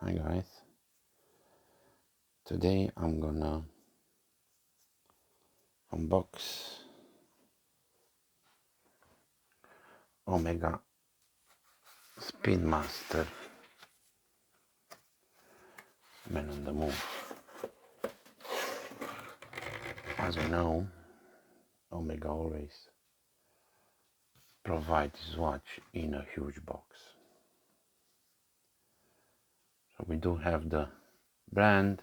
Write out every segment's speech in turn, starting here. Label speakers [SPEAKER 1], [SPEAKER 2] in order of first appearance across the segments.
[SPEAKER 1] Hi guys, today I'm gonna unbox Omega Speedmaster Man on the Moon. As you know, Omega always provides his watch in a huge box. So we do have the brand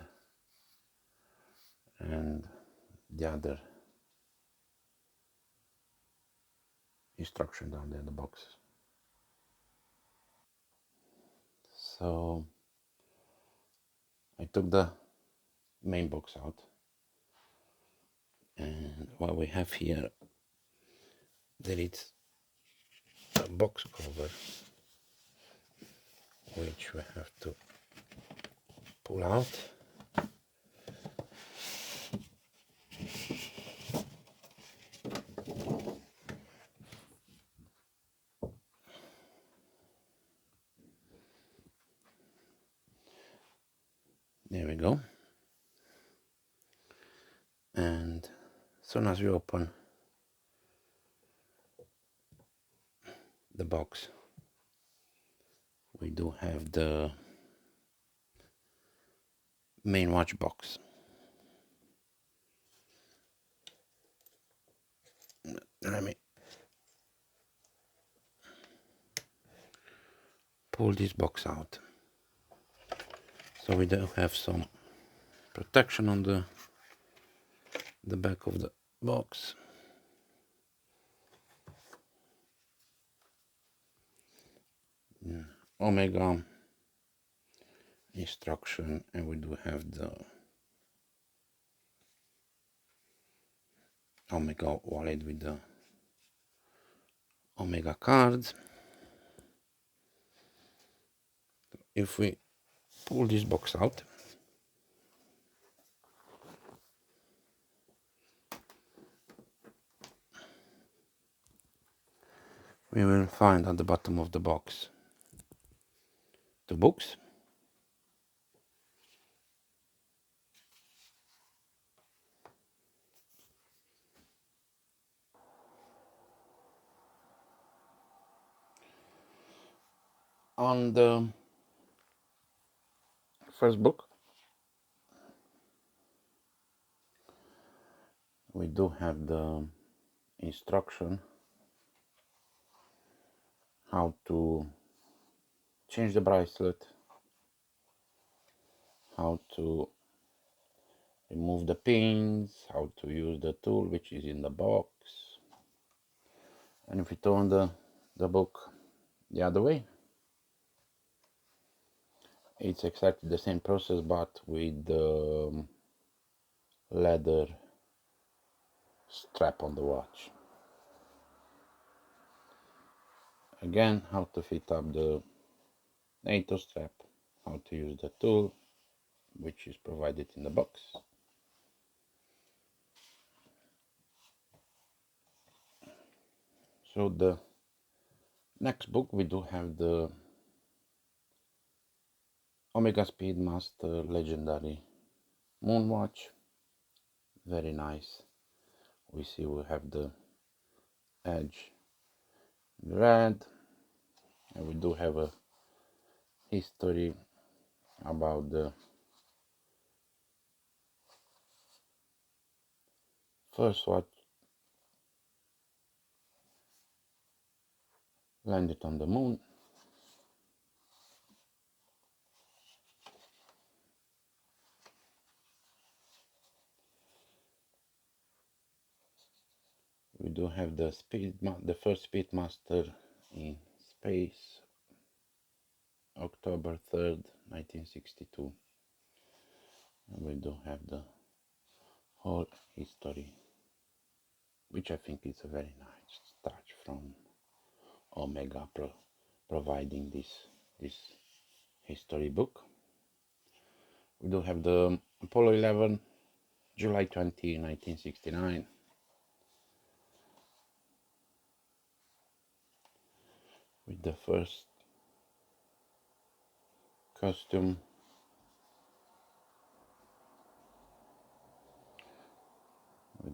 [SPEAKER 1] and the other instruction down there in the box. So I took the main box out, and what we have here, there is a box cover which we have to pull out. There we go. And as soon as we open the box, we do have the main watch box. Let me pull this box out. So we do have some protection on the back of the box. Omega instruction, and we do have the Omega wallet with the Omega cards. If we pull this box out, we will find at the bottom of the box two books. On the first book, we do have the instruction how to change the bracelet, how to remove the pins, how to use the tool which is in the box. And if we turn the book the other way, it's exactly the same process, but with the leather strap on the watch. Again, how to fit up the NATO strap, how to use the tool which is provided in the box. So the next book, we do have the Omega Speedmaster Legendary Moon Watch. Very nice. We see we have the edge red, and we do have a history about the first watch landed on the moon. We do have the first Speedmaster in space, October 3rd, 1962. And we do have the whole history, which I think is a very nice touch from Omega providing this history book. We do have the Apollo 11, July 20, 1969. With the first costume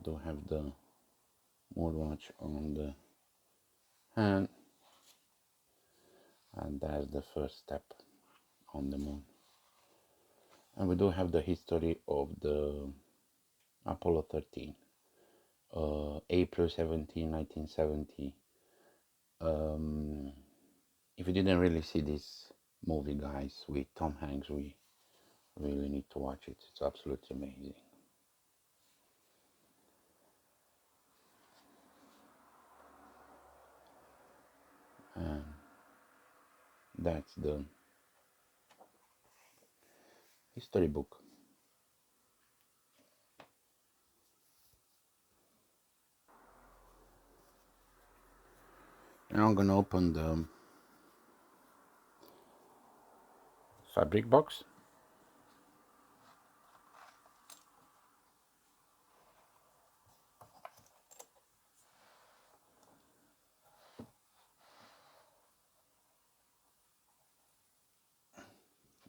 [SPEAKER 1] do have the moon watch on the hand, and that's the first step on the moon. And we do have the history of the Apollo 13, April 17, 1970. If you didn't really see this movie, guys, with Tom Hanks, we really need to watch it. It's absolutely amazing. And that's the history book. And I'm gonna open the fabric box.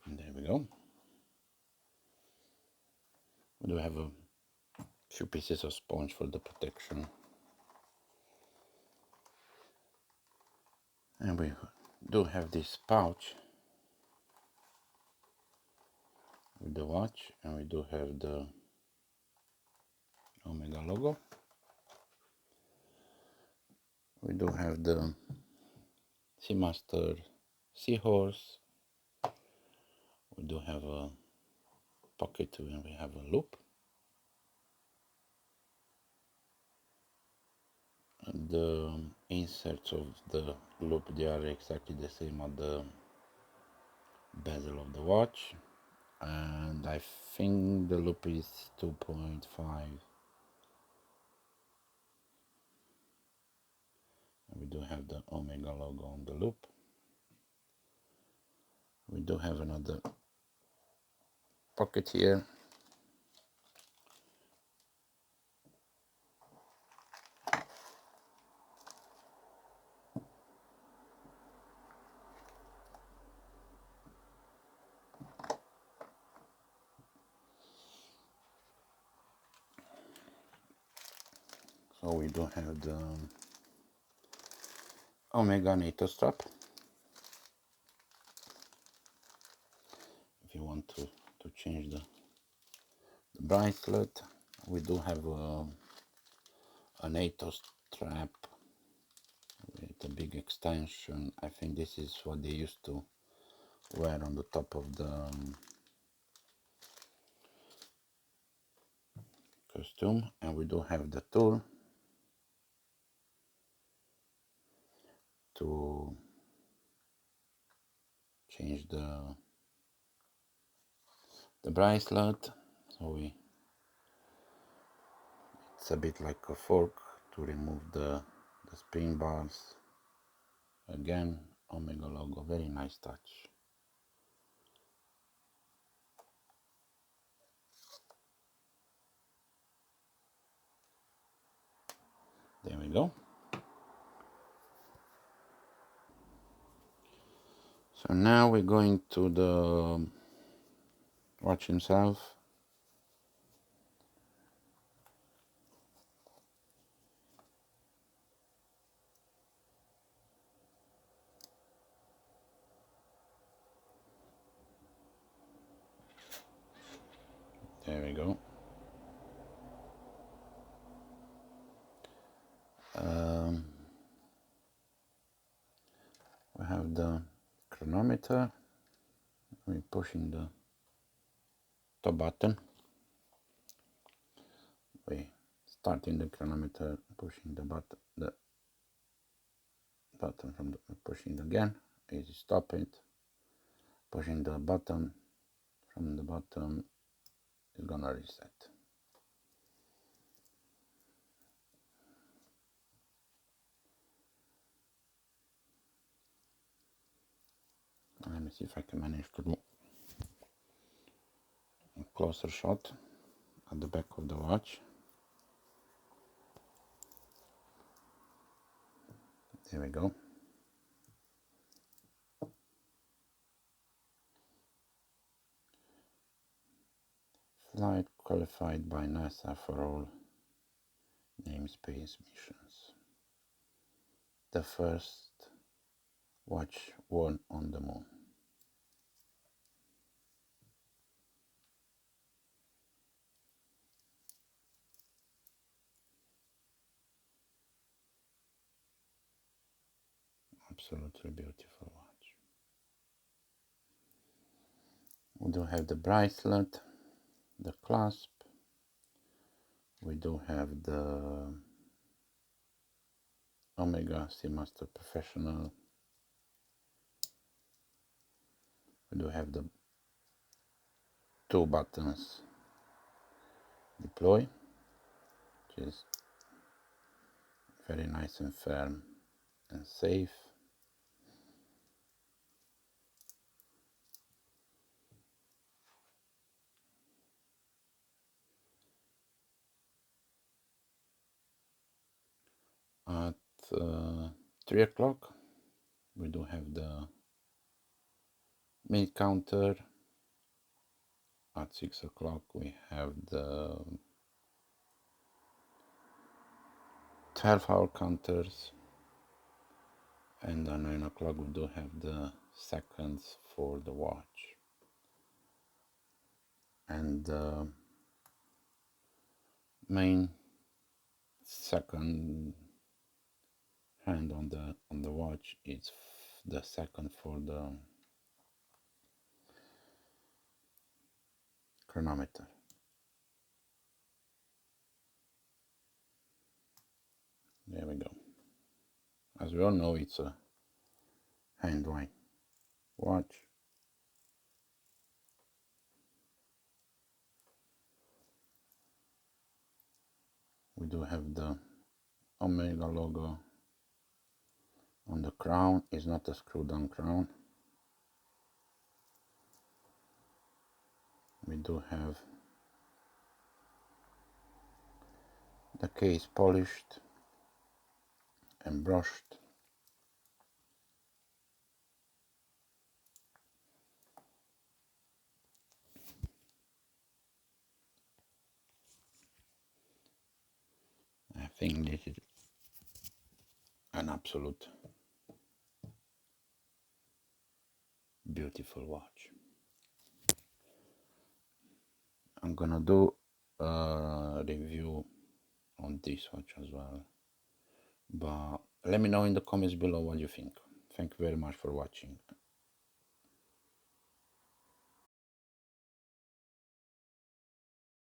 [SPEAKER 1] And there we go. We do have a few pieces of sponge for the protection. And we do have this pouch with the watch, and we do have the Omega logo. We do have the Speedmaster seahorse. We do have a pocket and we have a loop. And the inserts of the loop, they are exactly the same on the bezel of the watch. And I think the loop is 2.5. We do have the Omega logo on the loop. We do have another pocket here. So we do have the Omega NATO strap. If you want to change the bracelet, we do have a NATO strap with a big extension. I think this is what they used to wear on the top of the costume. And we do have the tool to change the bracelet. So it's a bit like a fork to remove the spring bars. Again, Omega logo, very nice touch. There we go. So now we're going to the watch himself. There we go. We have the chronometer. We're pushing the top button. We're starting the chronometer, pushing the button from the pushing again. Is stop it. Pushing the button from the bottom is gonna reset. Let me see if I can manage to do a closer shot at the back of the watch. There we go. Flight qualified by NASA for all namespace missions. The first watch worn on the moon. Absolutely beautiful watch. We do have the bracelet, the clasp. We do have the Omega Speedmaster Professional. We do have the 2 buttons deploy, which is very nice and firm and safe. At 3 o'clock we do have the minute counter. At 6 o'clock we have the 12-hour counters, and at 9 o'clock we do have the seconds for the watch. And the main second hand on the watch is the second for the chronometer. There we go. As we all know, it's a hand-wind watch. We do have the Omega logo on the crown. It's not a screw-down crown. We do have the case polished and brushed. I think this is an absolute beautiful watch. I'm gonna do a review on this watch as well, but let me know in the comments below what you think. Thank you very much for watching.